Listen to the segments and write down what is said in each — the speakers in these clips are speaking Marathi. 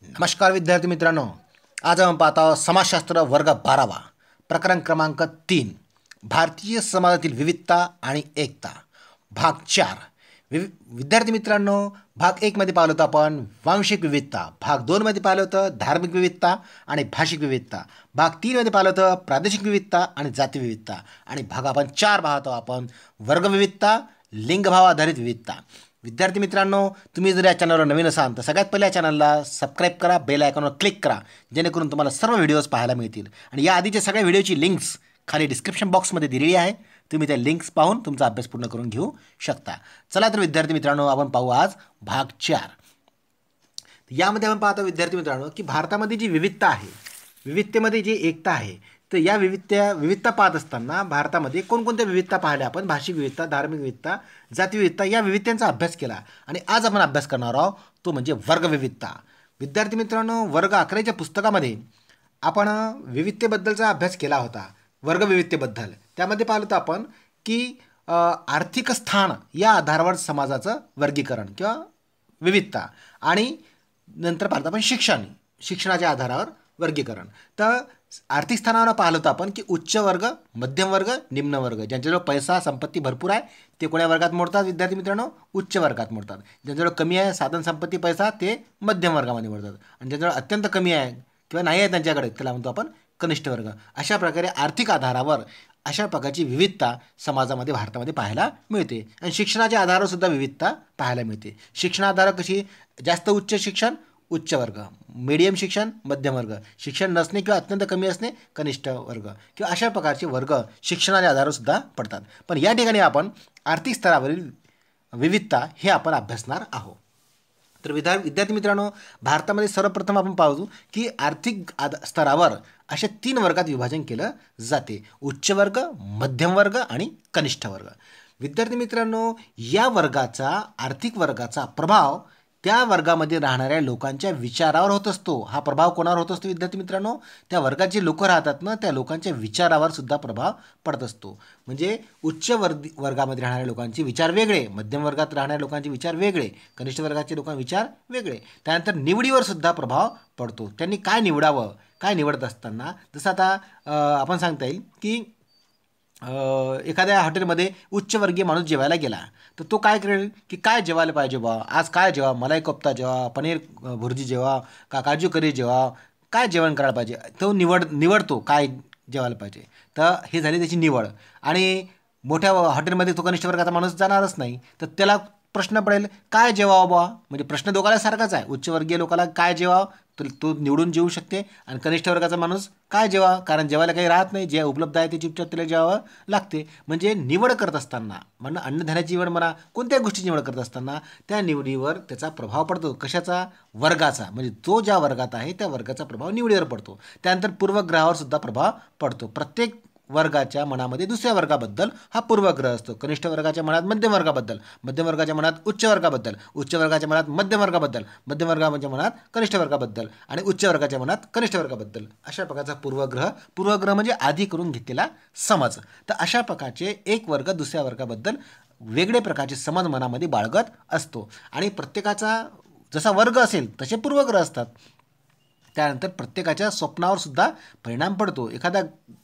नमस्कार विद्यार्थी मित्रांनो, आज आपण पाहत आहोत समाजशास्त्र वर्ग 12वा प्रकरण क्रमांक 3 भारतीय समाजातील विविधता आणि एकता भाग 4. विद्यार्थी मित्रांनो, भाग 1 मध्ये पाहिलं होतं आपण वांशिक विविधता, भाग 2 मध्ये पाहिलं होतं धार्मिक विविधता आणि भाषिक विविधता, भाग 3 मध्ये पाहिलं होतं प्रादेशिक विविधता आणि जाती विविधता आणि भाग आपण 4 पाहतो आपण वर्ग विविधता, लिंगभाव आधारित विविधता. विद्यार्थी मित्रांनो, तुम्ही जर या चॅनलवर नवीन असाल तर सगळ्यात पहिल्या चॅनलला सबस्क्राईब करा, बेल आयकॉनवर क्लिक करा, जेणेकरून तुम्हाला सर्व व्हिडिओज पाहायला मिळतील. आणि या आधीच्या सगळ्या व्हिडिओची लिंक्स खाली डिस्क्रिप्शन बॉक्समध्ये दिलेली आहे. तुम्ही त्या लिंक्स पाहून तुमचा अभ्यास पूर्ण करून घेऊ शकता. चला तर विद्यार्थी मित्रांनो, आपण पाहू आज भाग 4. यामध्ये आपण पाहतो विद्यार्थी मित्रांनो की भारतामध्ये जी विविधता आहे, विविधतेमध्ये जी एकता आहे, तर या विविधता पाहत असताना भारतामध्ये कोणकोणत्या विविधता पाहिल्या आपण? भाषिक विविधता, धार्मिक विविधता, जाती विविधता, या विविधतेचा अभ्यास केला. आणि आज आपण अभ्यास करणार आहोत तो म्हणजे वर्ग विविधता. विद्यार्थी मित्रांनो, वर्ग 11च्या पुस्तकामध्ये आपण विविधतेबद्दलचा अभ्यास केला होता, वर्ग विविधतेबद्दल. त्यामध्ये पाहिलं होतं आपण की आर्थिक स्थान या आधारावर समाजाचं वर्गीकरण किंवा विविधता, आणि नंतर पाहिलं आपण शिक्षणाच्या आधारावर वर्गीकरण. तर आर्थिक स्थानावर पाहिलं होतं आपण की उच्च वर्ग, मध्यम वर्ग, निम्न वर्ग. ज्यांच्याजवळ पैसा संपत्ती भरपूर आहे ते कोण्या वर्गात मोडतात विद्यार्थी मित्रांनो? उच्च वर्गात मोडतात. ज्यांच्याजवळ कमी आहे साधन संपत्ती पैसा ते मध्यम वर्गामध्ये मोडतात. आणि ज्यांच्याजवळ अत्यंत कमी आहे किंवा नाही आहे त्यांच्याकडे त्याला म्हणतो आपण कनिष्ठ वर्ग. अशा प्रकारे आर्थिक आधारावर अशा प्रकारची विविधता समाजामध्ये भारतामध्ये पाहायला मिळते. आणि शिक्षणाच्या आधारावर सुद्धा विविधता पाहायला मिळते. शिक्षणाधारावर कशी? जास्त उच्च शिक्षण उच्च वर्ग, मीडियम शिक्षण मध्यम वर्ग, शिक्षण नसणे किंवा अत्यंत कमी असणे कनिष्ठ वर्ग, किंवा अशा प्रकारचे वर्ग शिक्षणाच्या आधारावर सुद्धा पडतात. पण या ठिकाणी आपण आर्थिक स्तरावरील विविधता हे आपण अभ्यासणार आहोत. तर विद्यार्थी मित्रांनो, भारतामध्ये सर्वप्रथम आपण पाहू की आर्थिक स्तरावर अशा 3 वर्गात विभाजन केलं जाते: उच्च वर्ग, मध्यम वर्ग आणि कनिष्ठ वर्ग. विद्यार्थी मित्रांनो, या वर्गाचा, आर्थिक वर्गाचा प्रभाव त्या वर्गामध्ये राहणाऱ्या लोकांच्या विचारावर होत असतो. हा प्रभाव कोणावर होत असतो विद्यार्थी मित्रांनो? त्या वर्गात जे लोक राहतात ना, त्या लोकांच्या विचारावर सुद्धा प्रभाव पडत असतो. म्हणजे उच्च वर्गामध्ये राहणाऱ्या लोकांचे विचार वेगळे, मध्यम वर्गात राहणाऱ्या लोकांचे विचार वेगळे, कनिष्ठ वर्गाचे लोकांचे विचार वेगळे. त्यानंतर निवडीवर सुद्धा प्रभाव पडतो. त्यांनी काय निवडावं, काय निवडत असताना, जसं आता आपण सांगता येईल की एखाद्या हॉटेलमध्ये उच्चवर्गीय माणूस जेवायला गेला तर तो काय करेल की काय जेवायला पाहिजे बा, आज काय जेवा, मलाई कोफ्ता जेवा, पनीर भुर्जी जेवा, का काजू करी जेवा, काय जेवण करायला पाहिजे, तो निवडतो काय जेवायला पाहिजे. तर हे झाली त्याची निवड. आणि मोठ्या हॉटेलमध्ये तो कनिष्ठ वर्गाचा माणूस जाणारच नाही, तर त्याला प्रश्न पडेल काय जेवावं बा. म्हणजे प्रश्न दोघाला सारखाच आहे. उच्चवर्गीय लोकाला काय जेवावं तर तो निवडून जेवू शकते, आणि कनिष्ठ वर्गाचा माणूस काय जेवा, कारण जेवायला काही राहत नाही, जे उपलब्ध आहे ते चुपचाप त्याला जेवावं लागते. म्हणजे निवड करत असताना, म्हणणं अन्नधान्याची निवड म्हणा, कोणत्या गोष्टीची निवड करत असताना त्या निवडीवर त्याचा प्रभाव पडतो. कशाचा? वर्गाचा. म्हणजे तो ज्या वर्गात आहे त्या वर्गाचा प्रभाव निवडीवर पडतो. त्यानंतर पूर्वग्रहावर सुद्धा प्रभाव पडतो. प्रत्येक वर्गाच्या मनामध्ये दुसऱ्या वर्गाबद्दल हा पूर्वग्रह असतो. कनिष्ठ वर्गाच्या मनात मध्यम वर्गाबद्दल, मध्यम वर्गाच्या मनात उच्च वर्गाबद्दल, उच्च वर्गाच्या मनात मध्यम वर्गाबद्दल, मध्यम वर्गाच्या मनात कनिष्ठ वर्गाबद्दल, आणि उच्च वर्गाच्या मनात कनिष्ठ वर्गाबद्दल. अशा प्रकारचा पूर्वग्रह म्हणजे आधी करून घेतलेला समज. तर अशा प्रकारचे एक वर्ग दुसऱ्या वर्गाबद्दल वेगळे प्रकारचे समज मनामध्ये बाळगत असतो. आणि प्रत्येकाचा जसा वर्ग असेल तसे पूर्वग्रह असतात. त्यानंतर प्रत्येकाच्या स्वप्नावर सुद्धा परिणाम पडतो. एखादा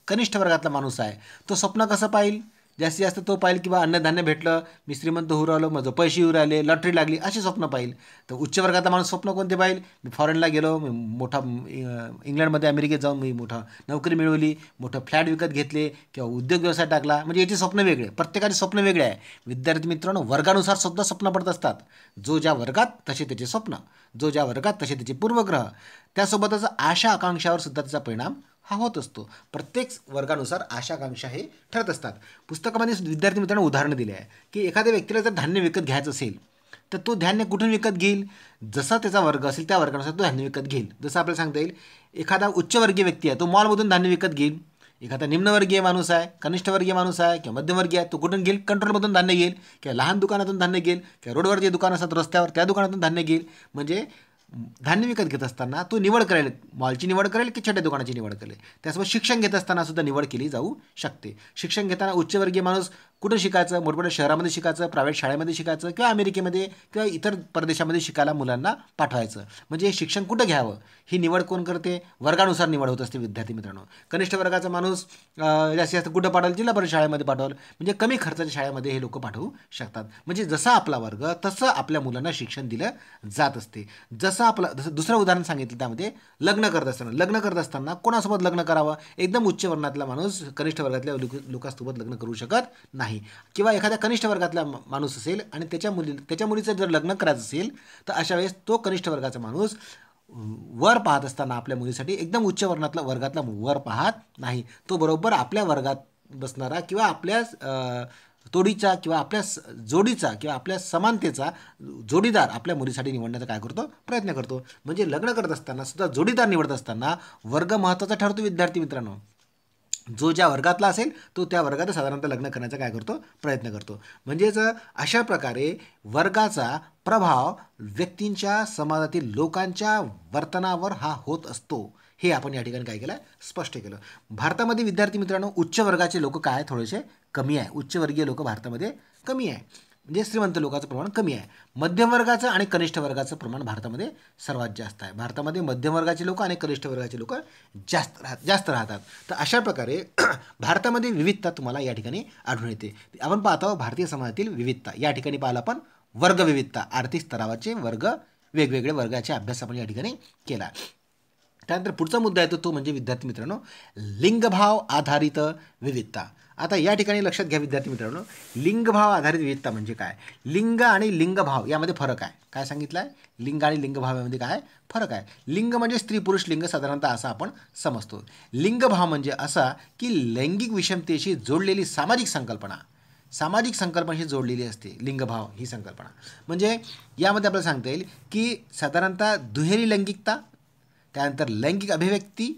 कनिष्ठ वर्गातला माणूस आहे, तो स्वप्न कसं पाहिल? जास्तीत जास्त तो पाहिल की बा अन्नधान्य भेटलं, मी श्रीमंत होऊ राहिलो, माझं पैसे येऊ राहिले, लॉटरी लागली, असे स्वप्न पाहिल. तर उच्च वर्गाचा माणूस स्वप्न कोणते पाहिल? मी फॉरेनला गेलो, मी मोठा इंग्लंडमध्ये अमेरिकेत जाऊन मी मोठा नोकरी मिळवली, मोठं फ्लॅट विकत घेतले किंवा उद्योग व्यवसाय टाकला. म्हणजे याचे स्वप्न वेगळे, प्रत्येकाचे स्वप्न वेगळे आहे. विद्यार्थी मित्रांनो, वर्गानुसार सुद्धा स्वप्न पडत असतात. जो ज्या वर्गात तसे त्याचे स्वप्न, जो ज्या वर्गात तसे त्याचे पूर्वग्रह, त्यासोबतच आशा आकांक्षावर सुद्धा त्याचा परिणाम हा होत असतो. प्रत्येक वर्गानुसार आशा आकांक्षा हे ठरत असतात. पुस्तकामध्ये विद्यार्थी मित्रांनो उदाहरणं दिले आहे की एखाद्या व्यक्तीला जर धान्य विकत घ्यायचं असेल तर तो धान्य कुठून विकत घेईल? जसा त्याचा वर्ग असेल त्या वर्गानुसार तो धान्य विकत घेईल. जसं आपल्याला सांगता येईल, एखादा उच्चवर्गीय व्यक्ती आहे तो मॉलमधून धान्य विकत घेईल. एखादा निम्नवर्गीय माणूस आहे, कनिष्ठवर्गीय माणूस आहे किंवा मध्यमवर्गीय आहे, तो कुठून घेईल? कंट्रोलमधून धान्य घेईल, किंवा लहान दुकानातून धान्य घेईल, किंवा रोडवर जे दुकान असतात रस्त्यावर त्या दुकानातून धान्य घेईल. म्हणजे धान्य विकत घेत असताना तो निवड करेल, मॉलची निवड करेल की छोट्या दुकानाची निवड करेल. त्यासोबत शिक्षण घेत असताना सुद्धा निवड केली जाऊ शकते. शिक्षण घेताना उच्चवर्गीय माणूस कुठं शिकायचं, मोठमोठ्या शहरामध्ये शिकायचं, प्रायव्हेट शाळेमध्ये शिकायचं किंवा अमेरिकेमध्ये किंवा इतर परदेशामध्ये शिकायला मुलांना पाठवायचं. म्हणजे शिक्षण कुठं घ्यावं ही निवड कोण करते? वर्गानुसार निवड होत असते विद्यार्थी मित्रांनो. कनिष्ठ वर्गाचा माणूस जास्तीत जास्त कुठं पाठवलं? जिल्हा परिषद शाळेमध्ये पाठवलं, म्हणजे कमी खर्चाच्या शाळेमध्ये हे लोक पाठवू शकतात. म्हणजे जसा आपला वर्ग तसं आपल्या मुलांना शिक्षण दिलं जात असते. जसं दुसरं उदाहरण सांगितलं त्यामध्ये लग्न करत असताना कोणासोबत लग्न करावं? एकदम उच्च वर्णातला माणूस कनिष्ठ वर्गातल्या लोकांसोबत लग्न करू शकत नाही. किंवा एखाद्या कनिष्ठ वर्गातला माणूस असेल आणि त्याच्या मुलीचं जर लग्न करायचं असेल तर अशा वेळेस तो कनिष्ठ वर्गाचा माणूस वर पाहत असताना आपल्या मुलीसाठी एकदम उच्च वर्गातला वर पाहत नाही. तो बरोबर आपल्या वर्गात बसणारा किंवा आपल्या तोडीचा किंवा आपल्या जोडीचा किंवा आपल्या समानतेचा जोडीदार आपल्या मुलीसाठी निवडण्याचा काय करतो? प्रयत्न करतो. म्हणजे लग्न करत असताना सुद्धा जोडीदार निवडत असताना वर्ग महत्त्वाचा ठरतो विद्यार्थी मित्रांनो. जो ज्या वर्गातला असेल तो त्या वर्गात साधारणतः लग्न करण्याचा काय करतो? प्रयत्न करतो. म्हणजेच अशा प्रकारे वर्गाचा प्रभाव व्यक्तींच्या समाजातील लोकांच्या वर्तनावर हा होत असतो. हे आपण या ठिकाणी काय केलं? स्पष्ट केलं. भारतामध्ये विद्यार्थी मित्रांनो उच्च वर्गाचे लोक काय थोडेसे कमी आहे. उच्चवर्गीय लोक भारतामध्ये कमी आहे. म्हणजे श्रीमंत लोकांचं प्रमाण कमी आहे. मध्यमवर्गाचं आणि कनिष्ठ वर्गाचं प्रमाण भारतामध्ये सर्वात जास्त आहे. भारतामध्ये मध्यमवर्गाचे लोक आणि कनिष्ठ वर्गाचे लोक जास्त राहतात. तर अशा प्रकारे भारतामध्ये विविधता तुम्हाला या ठिकाणी आढळून येते. आपण पाहतो भारतीय समाजातील विविधता. या ठिकाणी पाहिलं आपण वर्ग विविधता, आर्थिक स्तरावरचे वर्ग, वेगवेगळे वर्गाचे अभ्यास आपण या ठिकाणी केला. त्यानंतर पुढचा मुद्दा येतो तो म्हणजे विद्यार्थी मित्रांनो लिंगभाव आधारित विविधता. आता या ठिकाणी लक्षात घ्या विद्यार्थी मित्रांनो, लिंगभाव आधारित विविधता म्हणजे काय? लिंग आणि लिंगभाव यामध्ये फरक आहे. काय सांगितलं आहे? लिंग आणि लिंगभाव यामध्ये काय फरक आहे? लिंग म्हणजे स्त्री पुरुष लिंग साधारणतः असं आपण समजतो. लिंगभाव म्हणजे असा की लैंगिक विषमतेशी जोडलेली सामाजिक संकल्पनाशी जोडलेली असते लिंगभाव ही संकल्पना. म्हणजे यामध्ये आपल्याला सांगता येईल की साधारणतः दुहेरी लैंगिकता, त्यानंतर लैंगिक अभिव्यक्ती,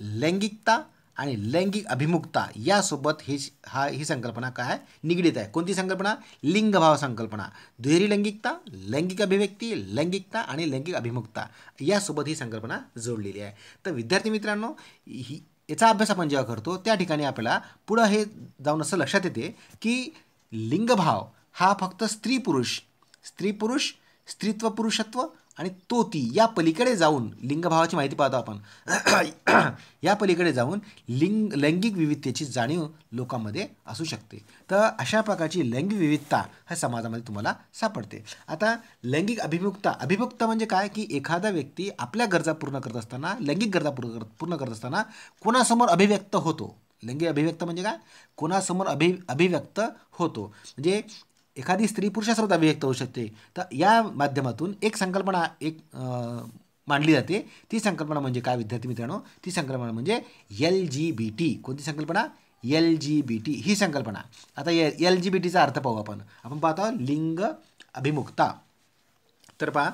लैंगिकता आणि लैंगिक अभिमुखता यासोबत ही संकल्पना काय निगडीत आहे? कोणती संकल्पना? लिंगभाव संकल्पना. दुहेरी लैंगिकता, लैंगिक अभिव्यक्ती, लैंगिकता आणि लैंगिक अभिमुखता यासोबत ही संकल्पना जोडलेली आहे. तर विद्यार्थी मित्रांनो याचा अभ्यास आपण जेव्हा करतो त्या ठिकाणी आपल्याला पुढं हे जाऊन असं लक्षात येते की लिंगभाव हा फक्त स्त्री पुरुष, स्त्रीत्व पुरुषत्व आणि तो ती या पलीकडे जाऊन लिंगभावाची माहिती पाहतो आपण. या पलीकडे जाऊन लैंगिक विविधतेची जाणीव लोकांमध्ये असू शकते. तर अशा प्रकारची लैंगिक विविधता ह्या समाजामध्ये तुम्हाला सापडते. आता लैंगिक अभिमुखता म्हणजे काय? की एखादा व्यक्ती आपल्या गरजा पूर्ण करत असताना, लैंगिक गरजा पूर्ण करत असताना कोणासमोर अभिव्यक्त होतो. लैंगिक अभिव्यक्त म्हणजे काय? कोणासमोर अभिव्यक्त होतो. म्हणजे एखादी स्त्री पुरुषासोबत अभिव्यक्त होऊ शकते. तर या माध्यमातून एक संकल्पना मांडली जाते. ती संकल्पना म्हणजे काय विद्यार्थी मित्रांनो? ती संकल्पना म्हणजे LGBT. कोणती संकल्पना? LGBT ही संकल्पना. आता LGBTचा अर्थ पाहू आपण पाहतो लिंग अभिमुखता. तर पहा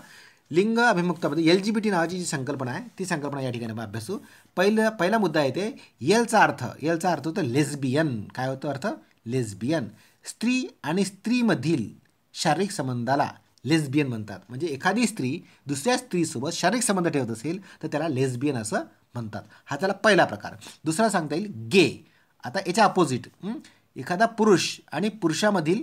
लिंग अभिमुखतामध्ये LGBT नावाची जी संकल्पना आहे ती संकल्पना या ठिकाणी आपण अभ्यासू. पहिला मुद्दा येते एलचा अर्थ होतो लेस्बियन. काय होतो अर्थ? लेस्बियन. स्त्री आणि स्त्रीमधील शारीरिक संबंधाला लेस्बियन म्हणतात. म्हणजे एखादी स्त्री दुसऱ्या स्त्रीसोबत शारीरिक संबंध ठेवत असेल तर त्याला लेस्बियन असं म्हणतात. हा त्याला पहिला प्रकार. दुसरा सांगता येईल गे. आता याच्या अपोजिट एखादा पुरुष आणि पुरुषामधील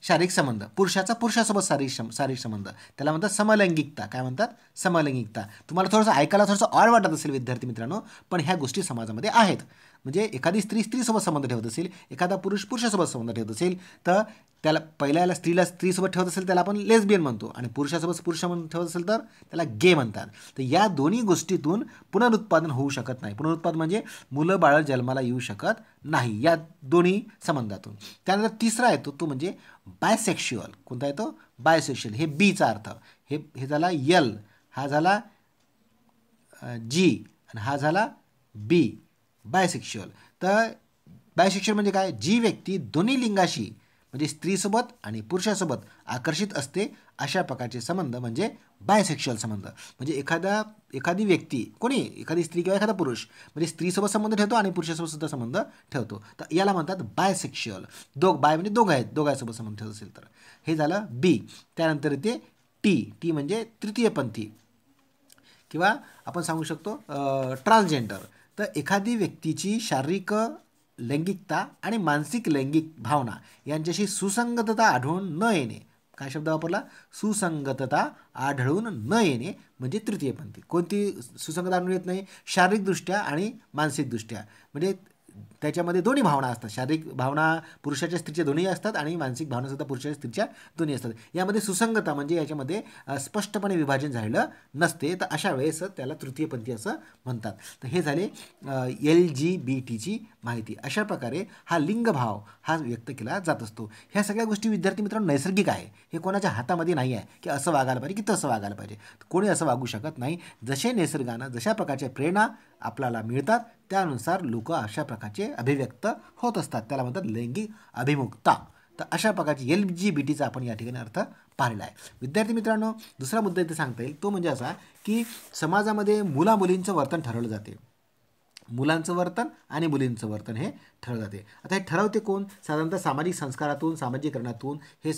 शारीरिक संबंध, पुरुषाचा पुरुषासोबत शारीरिक संबंध त्याला म्हणतात समलैंगिकता. काय म्हणतात? समलैंगिकता. तुम्हाला थोडंसं ऐकायला ऑड वाटत असेल विद्यार्थी मित्रांनो, पण ह्या गोष्टी समाजामध्ये आहेत. म्हणजे एखादी स्त्रीसोबत संबंध ठेवत असेल, एखादा पुरुषासोबत संबंध ठेवत असेल तर त्याला पहिल्याला स्त्रीसोबत ठेवत असेल त्याला आपण लेस्बियन म्हणतो आणि पुरुषासोबत ठेवत असेल तर त्याला गे म्हणतात. तर या दोन्ही गोष्टीतून पुनरुत्पादन होऊ शकत नाही. पुनरुत्पादन म्हणजे मुलं बाळं जन्माला येऊ शकत नाही या दोन्ही संबंधातून. त्यानंतर तिसरा येतो तो म्हणजे बायसेक्शुअल. कोणता येतो? बायसेक्शुअल. हे बीचा अर्थ. हे झाला L, हा झाला G आणि हा झाला B. बायसेक्शुअल. तर बायसेक्शुअल म्हणजे काय? जी व्यक्ती दोन्ही लिंगाशी म्हणजे स्त्रीसोबत आणि पुरुषासोबत आकर्षित असते अशा प्रकारचे संबंध म्हणजे बायसेक्शुअल संबंध. म्हणजे एखादी व्यक्ती एखादी स्त्री किंवा एखादा पुरुष म्हणजे स्त्रीसोबत संबंध ठेवतो आणि पुरुषासोबत सुद्धा संबंध ठेवतो. तर याला म्हणतात बायसेक्शुअल. बाय म्हणजे दोघांसोबत संबंध ठेवत असेल तर. हे झालं B. त्यानंतर येते T म्हणजे तृतीयपंथी किंवा आपण सांगू शकतो ट्रान्सजेंडर. तर एखादी व्यक्तीची शारीरिक लैंगिकता आणि मानसिक लैंगिक भावना यांच्याशी सुसंगतता आढळून न येणे. काय शब्द वापरला? सुसंगतता आढळून न येणे म्हणजे तृतीयपंथी. कोणती सुसंगतता आढळून येत नाही? शारीरिकदृष्ट्या आणि मानसिकदृष्ट्या. म्हणजे त्याच्यामध्ये दोन्ही भावना असतात. शारीरिक भावना पुरुषाच्या स्त्रीच्या दोन्ही असतात आणि मानसिक भावनासुद्धा पुरुषाच्या स्त्रीच्या दोन्ही असतात. यामध्ये सुसंगता म्हणजे याच्यामध्ये स्पष्टपणे विभाजन झालेलं नसते. तर अशा वेळेस त्याला तृतीयपंथी असं म्हणतात. तर हे झाले LGBT माहिती. अशा प्रकारे हा लिंगभाव हा व्यक्त केला जात असतो. ह्या सगळ्या गोष्टी विद्यार्थी मित्रांनो नैसर्गिक आहे. हे कोणाच्या हातामध्ये नाही आहे की असं वागायला पाहिजे की तसं वागायला पाहिजे. कोणी असं वागू शकत नाही. जसे निसर्गानं जशा प्रकारच्या प्रेरणा आपल्याला मिळतात त्यानुसार लोक अशा प्रकारचे अभिव्यक्त होत असतात. त्याला म्हणतात लैंगिक अभिमुखता. तर अशा प्रकारची LGBT आपण या ठिकाणी अर्थ पाहिला आहे. विद्यार्थी मित्रांनो दुसरा मुद्दा इथे सांगता येईल तो म्हणजे असा की समाजामध्ये मुला मुलींचं वर्तन ठरवलं जाते. मुलांचं वर्तन आणि मुलींचं वर्तन हे ठरवलं जाते. आता हे ठरवते कोण? साधारणतः सामाजिक संस्कारातून सामाजिकरणातून हे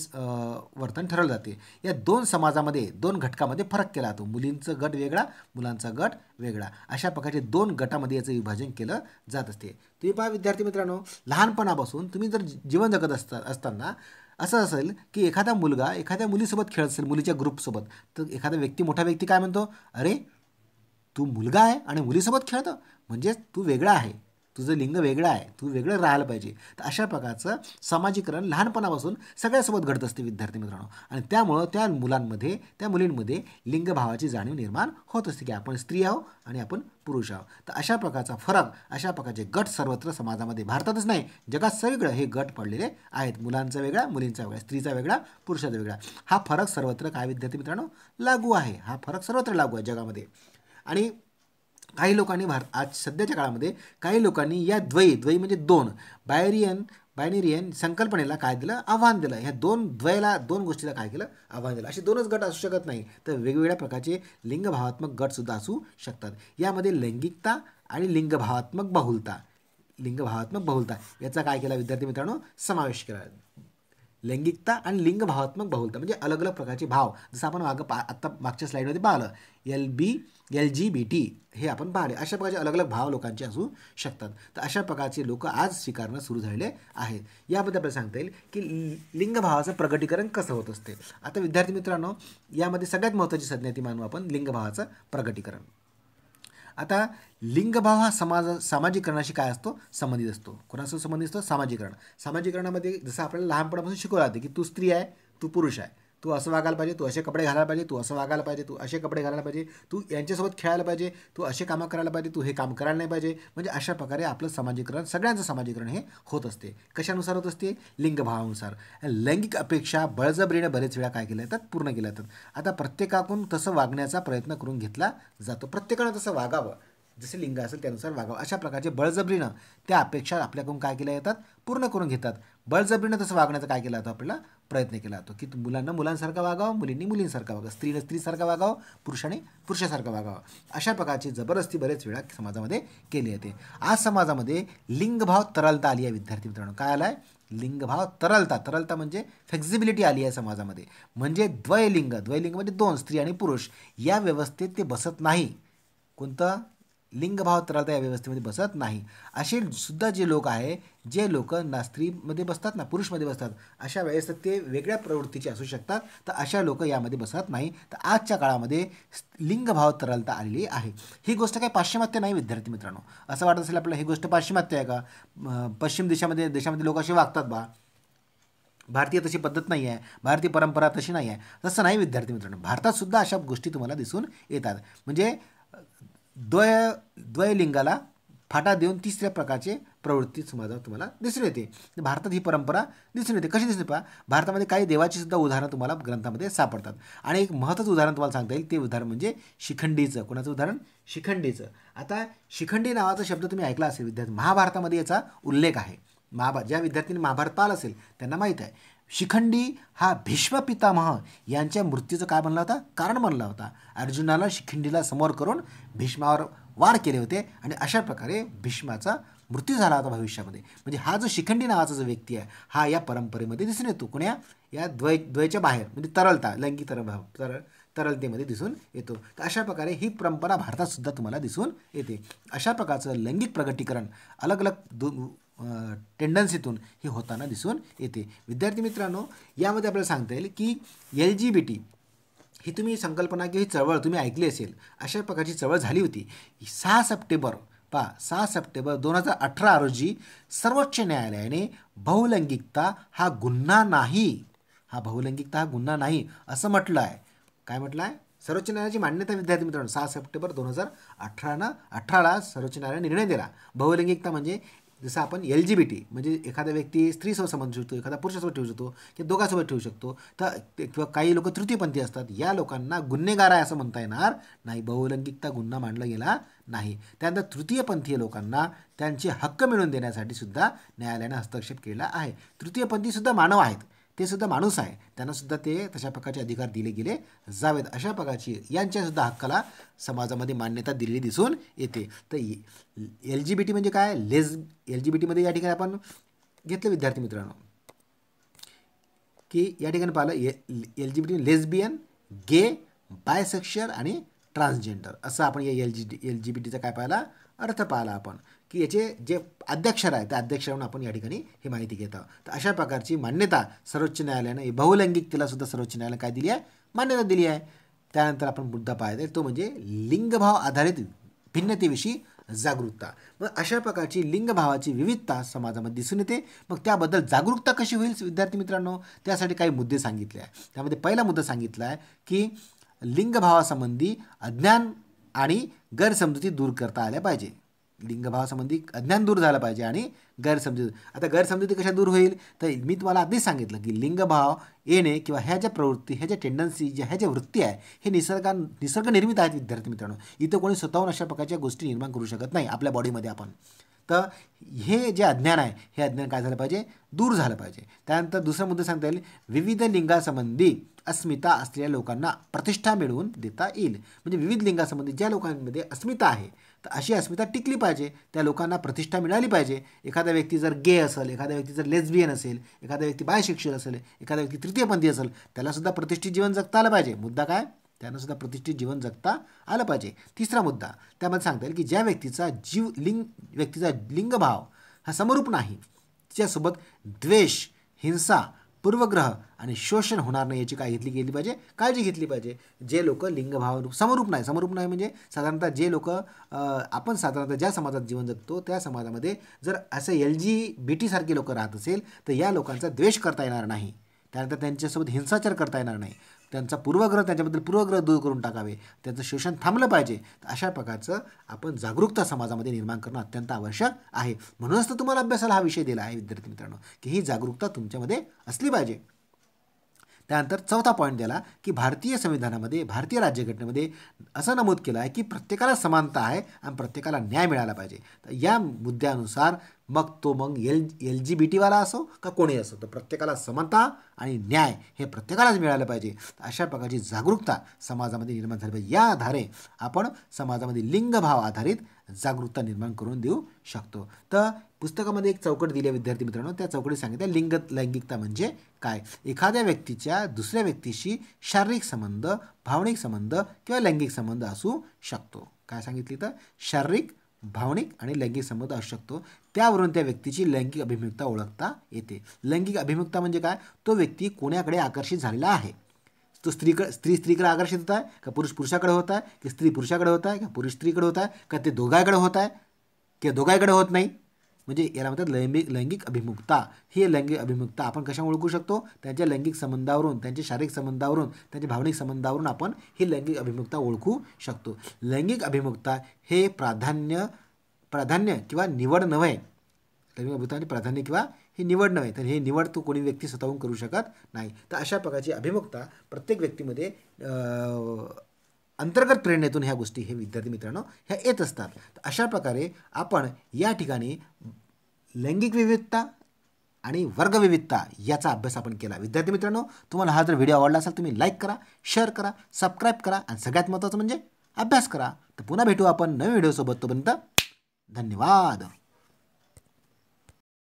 वर्तन ठरवलं जाते. या दोन समाजामध्ये दोन घटकामध्ये फरक केला जातो. मुलींचं गट वेगळा, मुलांचा गट वेगळा. अशा प्रकारचे दोन गटामध्ये याचं विभाजन केलं जात असते. तुम्ही पहा विद्यार्थी मित्रांनो लहानपणापासून तुम्ही जर जीवन जगत असताना असं असेल की एखादा मुलगा एखाद्या मुलीसोबत खेळत असेल, मुलीच्या ग्रुपसोबत, तर एखादा मोठा व्यक्ती काय म्हणतो? अरे तू मुलगा आहे आणि मुलीसोबत खेळतो म्हणजे तू वेगळा आहे, तुझं लिंग वेगळं आहे, तू वेगळं राहायला पाहिजे. तर अशा प्रकारचं सामाजिकरण लहानपणापासून सगळ्यासोबत घडत असते विद्यार्थी मित्रांनो. आणि त्यामुळं त्या मुलांमध्ये त्या मुलींमध्ये लिंगभावाची जाणीव निर्माण होत असते की आपण स्त्री आहो आणि आपण पुरुष आहो. तर अशा प्रकारचा फरक, अशा प्रकारचे गट सर्वत्र समाजामध्ये, भारतातच नाही जगात सगळीकडे हे गट पडलेले आहेत. मुलांचा वेगळा, मुलींचा वेगळा, स्त्रीचा वेगळा, पुरुषाचा वेगळा. हा फरक सर्वत्र काय विद्यार्थी मित्रांनो लागू आहे. हा फरक सर्वत्र लागू आहे जगामध्ये. आणि काही लोकांनी आज सध्याच्या काळामध्ये काही लोकांनी या द्वयी म्हणजे दोन बायनेरियन संकल्पनेला काय दिलं? आव्हान दिलं. ह्या दोन गोष्टीला काय केलं? आव्हान दिलं. असे दोनच गट असू शकत नाही, तर वेगवेगळ्या प्रकारचे लिंगभावात्मक गटसुद्धा असू शकतात. यामध्ये लैंगिकता आणि लिंगभावात्मक बहुलता याचा काय केला विद्यार्थी मित्रांनो? समावेश केला. लैंगिकता आणि लिंगभावात्मक बहुलता म्हणजे अलग अलग प्रकारचे भाव. जसं आपण आत्ता मागच्या स्लाईडमध्ये पाहिलं LGBT हे आपण पाहिले. अशा प्रकारचे अलग अलग भाव लोकांचे असू शकतात. तर अशा प्रकारचे लोक आज स्वीकारणं सुरू झालेले आहेत. याबद्दल आपल्याला सांगता येईल की लिंगभावाचं प्रगटीकरण कसं होत असते. आता विद्यार्थी मित्रांनो यामध्ये सगळ्यात महत्त्वाची संज्ञा ती मानू आपण लिंगभावाचं प्रगटीकरण. आता लिंगभाव हा सामाजिकरणाशी काय असतो? संबंधित असतो. कोणासोबत संबंधित असतो? सामाजिकरणामध्ये जसं आपल्याला लहानपणापासून शिकवलं जाते की तू स्त्री आहे, तू पुरुष आहे, तू असं वागायला पाहिजे, तू असे कपडे घालायला पाहिजे, तू असं वागायला पाहिजे, तू असे कपडे घालायला पाहिजे, तू यांच्यासोबत खेळायला पाहिजे, तू असे कामं करायला पाहिजे, तू हे काम करायला नाही पाहिजे. म्हणजे अशा प्रकारे आपलं समाजीकरण, सगळ्यांचं समाजीकरण हे होत असते. कशानुसार होत असते? लिंगभावानुसार. लैंगिक अपेक्षा बळजबरीने बरेच वेळा काय केल्या जातात? पूर्ण केल्या जातात. आता प्रत्येकाकडून तसं वागण्याचा प्रयत्न करून घेतला जातो. प्रत्येकानं तसं वागावं, जसे लिंग असेल त्यानुसार वागावं. अशा प्रकारचे बळजबरीनं त्या अपेक्षा आपल्याकडून काय केल्या जातात? पूर्ण करून घेतात. बळजबरीनं तसं वागण्याचा काय केला जातो? आपल्याला प्रयत्न केला जातो की मुलांना मुलांसारखं वागावं, मुलींनी मुलींसारखं वागावं, स्त्रीनं स्त्रीसारखं वागावं, पुरुषाने पुरुषासारखं वागावं. अशा प्रकारची जबरदस्ती बरेच वेळा समाजामध्ये केली जाते. आज समाजामध्ये लिंगभाव तरलता आली आहे विद्यार्थी मित्रांनो. काय आला आहे? लिंगभाव तरलता म्हणजे फ्लेक्झिबिलिटी आली आहे समाजामध्ये. म्हणजे द्वयलिंग म्हणजे दोन स्त्री आणि पुरुष या व्यवस्थेत ते बसत नाही. कोणतं? लिंगभाव तरलता या व्यवस्थेमध्ये बसत नाही. असे सुद्धा जे लोक आहे, जे लोक ना स्त्रीमध्ये बसतात ना पुरुषमध्ये बसतात, अशा वेळेस ते वेगळ्या प्रवृत्तीचे असू शकतात. तर अशा लोक यामध्ये बसत नाही. तर आजच्या काळामध्ये लिंगभाव तरलता आलेली आहे. ही गोष्ट काही पाश्चिमात्य नाही विद्यार्थी मित्रांनो. असं वाटत असेल आपल्याला ही गोष्ट पाश्चिमात्य आहे का? पश्चिम देशामध्ये लोक असे वागतात बा, भारतीय तशी पद्धत नाही आहे, भारतीय परंपरा तशी नाही आहे. तसं नाही विद्यार्थी मित्रांनो. भारतात सुद्धा अशा गोष्टी तुम्हाला दिसून येतात. म्हणजे द्वयलिंगाला फाटा देऊन तिसऱ्या प्रकारचे प्रवृत्ती समाजात तुम्हाला दिसून येते. भारतात ही परंपरा दिसून येते. कशी दिसते पहा? भारतामध्ये काही देवाची सुद्धा उदाहरणं तुम्हाला ग्रंथामध्ये सापडतात. आणि एक महत्त्वाचं उदाहरण तुम्हाला सांगता येईल, ते उदाहरण म्हणजे शिखंडीचं. कोणाचं उदाहरण? शिखंडीचं. आता शिखंडी नावाचा शब्द तुम्ही ऐकला असेल विद्यार्थी. महाभारतामध्ये याचा उल्लेख आहे. ज्या विद्यार्थ्यांनी महाभारत पाहिलं असेल त्यांना माहीत आहे. शिखंडी हा भीष्म पितामह यांच्या मृत्यूचं काय बनला होता? कारण बनला होता. अर्जुनाला शिखंडीला समोर करून भीष्मावर वार केले होते आणि अशा प्रकारे भीष्माचा मृत्यू झाला होता भविष्यामध्ये. म्हणजे हा जो शिखंडी नावाचा जो व्यक्ती आहे हा या परंपरेमध्ये दिसून येतो. कोण्या? या द्वयच्या बाहेर म्हणजे तरलता, लैंगिक तरलतेमध्ये दिसून येतो. तर अशा प्रकारे ही परंपरा भारतात सुद्धा तुम्हाला दिसून येते. अशा प्रकारचं लैंगिक प्रगटीकरण अलग अलग टेंडन्सीतून हे होताना दिसून येते. विद्यार्थी मित्रांनो, यामध्ये आपल्याला सांगता येईल की LGBT ही तुम्ही संकल्पना किंवा ही चळवळ तुम्ही ऐकली असेल. अशा प्रकारची चळवळ झाली होती. 6 सप्टेंबर 2018 रोजी सर्वोच्च न्यायालयाने बहुलैंगिकता हा गुन्हा नाही असं म्हटलं आहे. काय म्हटलं आहे? सर्वोच्च न्यायालयाची मान्यता. विद्यार्थी मित्रांनो, 6 सप्टेंबर 2018ला सर्वोच्च न्यायालयाने निर्णय दिला. बहुलैंगिकता म्हणजे जसं आपण LGBT म्हणजे एखादा व्यक्ती स्त्रीसोबत संबंध ठेवू शकतो, एखादा पुरुषासोबत ठेवू शकतो किंवा दोघांसोबत ठेवू शकतो. तर किंवा काही लोक तृतीयपंथी असतात, या लोकांना गुन्हेगार आहे असं म्हणता येणार नाही. बहुलैंगिकता गुन्हा मानला गेला नाही. त्यानंतर तृतीयपंथीय लोकांना त्यांचे हक्क मिळवून देण्यासाठी सुद्धा न्यायालयाने हस्तक्षेप केला आहे. तृतीयपंथीसुद्धा मानव आहेत, ते सुद्धा माणूस आहे, त्यांनासुद्धा ते तशा प्रकारचे अधिकार दिले गेले जावेत. अशा प्रकारची यांच्यासुद्धा हक्काला समाजामध्ये मान्यता दिलेली दिसून येते. तर LGBT म्हणजे काय? LGBTमध्ये या ठिकाणी आपण घेतलं विद्यार्थी मित्रांनो की या ठिकाणी पाहिलं LGBT लेस्बियन, गे, बायसेक्शुअल आणि ट्रान्सजेंडर असं आपण या LGBTचा काय पाहिला अर्थ पाहिला आपण की याचे जे अध्यक्षर आहे त्या अध्यक्षरांना आपण या ठिकाणी ही माहिती घेत आहोत. तर अशा प्रकारची मान्यता सर्वोच्च न्यायालयाने बहुलैंगिकतेला सुद्धा सर्वोच्च न्यायालयाने काय दिली आहे? मान्यता दिली आहे. त्यानंतर आपण मुद्दा पाहायचा तो म्हणजे लिंगभाव आधारित भिन्नतेविषयी जागरूकता. मग अशा प्रकारची लिंगभावाची विविधता समाजामध्ये दिसून येते. मग त्याबद्दल जागरूकता कशी होईल विद्यार्थी मित्रांनो? त्यासाठी काही मुद्दे सांगितले आहे. त्यामध्ये पहिला मुद्दा सांगितला आहे की लिंगभावासंबंधी अज्ञान आणि गैरसमजुती दूर करता आल्या पाहिजे. लिंगभावासंबंधी अज्ञान दूर झालं पाहिजे आणि गैरसमजुती. आता गैरसमजुती कशा दूर होईल? तर मी तुम्हाला आधीच सांगितलं की लिंगभाव येणे किंवा ह्या ज्या प्रवृत्ती, ह्या ज्या टेंडन्सी, ह्या ज्या वृत्ती आहे हे निसर्ग निर्मित आहेत विद्यार्थी मित्रांनो. इथं कोणी स्वतःहून अशा प्रकारच्या गोष्टी निर्माण करू शकत नाही आपल्या बॉडीमध्ये आपण. तर हे जे अज्ञान आहे हे अज्ञान काय झालं पाहिजे? दूर झालं पाहिजे. त्यानंतर दुसरा मुद्दा सांगता येईल विविध लिंगासंबंधी अस्मिता असलेल्या लोकांना प्रतिष्ठा मिळवून देता येईल. म्हणजे विविध लिंगासंबंधी ज्या लोकांमध्ये अस्मिता आहे तर अशी अस्मिता टिकली पाहिजे, त्या लोकांना प्रतिष्ठा मिळाली पाहिजे. एखादा व्यक्ती जर गे असेल, एखादा व्यक्ती जर लेस्बियन असेल, एखादा व्यक्ती बायसेक्शुअल असेल, एखादा व्यक्ती तृतीयपंथी असेल, त्यालासुद्धा प्रतिष्ठित जीवन जगता आलं पाहिजे. मुद्दा काय? त्यांनासुद्धा प्रतिष्ठित जीवन जगता आलं पाहिजे. तिसरा मुद्दा त्यामध्ये सांगता येईल की ज्या व्यक्तीचा व्यक्तीचा लिंगभाव हा समरूप नाही, तिच्यासोबत द्वेष, हिंसा, पूर्वग्रह आणि शोषण होणार नाही याची काय घेतली पाहिजे? काळजी घेतली पाहिजे. जे लोक लिंगभाव समरूप नाही म्हणजे साधारणतः जे लोक आपण साधारणतः ज्या समाजात जीवन जगतो त्या समाजामध्ये जर असं LGBT सारखे लोक राहत असेल तर या लोकांचा द्वेष करता येणार नाही. त्यानंतर त्यांच्यासोबत हिंसाचार करता येणार नाही. त्यांच्याबद्दल पूर्वग्रह दूर करून टाकावे. त्यांचं शोषण थांबलं पाहिजे. अशा प्रकारचं आपण जागरूकता समाजामध्ये निर्माण करणं अत्यंत आवश्यक आहे. म्हणूनच तर तुम्हाला अभ्यासाला हा विषय दिला आहे विद्यार्थी मित्रांनो की ही जागरूकता तुमच्यामध्ये असली पाहिजे. त्यानंतर चौथा पॉईंट दिला की भारतीय संविधानामध्ये, भारतीय राज्यघटनेमध्ये असं नमूद केलं आहे की प्रत्येकाला समानता आहे आणि प्रत्येकाला न्याय मिळाला पाहिजे. तर या मुद्द्यानुसार मग LGBTवाला असो का कोणी असो तर प्रत्येकाला समानता आणि न्याय हे प्रत्येकालाच मिळालं पाहिजे. अशा प्रकारची जागरूकता समाजामध्ये निर्माण झाली पाहिजे. या आधारे आपण समाजामध्ये लिंगभाव आधारित जागरूकता निर्माण करून देऊ शकतो. तर पुस्तकामध्ये एक चौकट दिली आहे विद्यार्थी मित्रांनो. त्या चौकटीत सांगितलं लैंगिकता म्हणजे काय? एखाद्या व्यक्तीच्या दुसऱ्या व्यक्तीशी शारीरिक संबंध, भावनिक संबंध किंवा लैंगिक संबंध असू शकतो. काय सांगितली? तर शारीरिक, भावनिक आणि लैंगिक संबंध असू शकतो. त्यावरून त्या व्यक्तीची लैंगिक अभिमुखता ओळखता येते. लैंगिक अभिमुखता म्हणजे काय? तो व्यक्ती कोणाकडे आकर्षित झालेला आहे. तो स्त्रीकडे आकर्षित होत आहे का पुरुष पुरुषाकडे होत आहे, की स्त्री पुरुषाकडे होत आहे, का पुरुष स्त्रीकडे होत आहे, का ते दोघांकडे होत आहे किंवा दोघांकडे होत नाही. म्हणजे याला म्हणतात लैंगिक अभिमुखता. ही लैंगिक अभिमुखता आपण कशामुळे ओळखू शकतो? त्यांच्या लैंगिक संबंधावरून, त्यांच्या शारीरिक संबंधावरून, त्यांच्या भावनिक संबंधावरून आपण ही लैंगिक अभिमुखता ओळखू शकतो. लैंगिक अभिमुखता हे प्राधान्य किंवा निवड नव्हे. लैंगिक अभिमुखता प्राधान्य किंवा ही निवड नव्हे. तर हे निवड तो कोणी व्यक्ती स्वतःहून करू शकत नाही. तर अशा प्रकारची अभिमुखता प्रत्येक व्यक्तीमध्ये अंतर्गत प्रेरणेतून ह्या गोष्टी हे विद्यार्थी मित्रांनो ह्या येत असतात. तर अशा प्रकारे आपण या ठिकाणी लैंगिक विविधता आणि वर्गविविधता याचा अभ्यास आपण केला. विद्यार्थी मित्रांनो, तुम्हाला हा जर व्हिडिओ आवडला असेल तुम्ही लाईक करा, शेअर करा, सबस्क्राईब करा आणि सगळ्यात महत्त्वाचं म्हणजे अभ्यास करा. तर पुन्हा भेटू आपण नवीन व्हिडिओसोबत. तोपर्यंत धन्यवाद.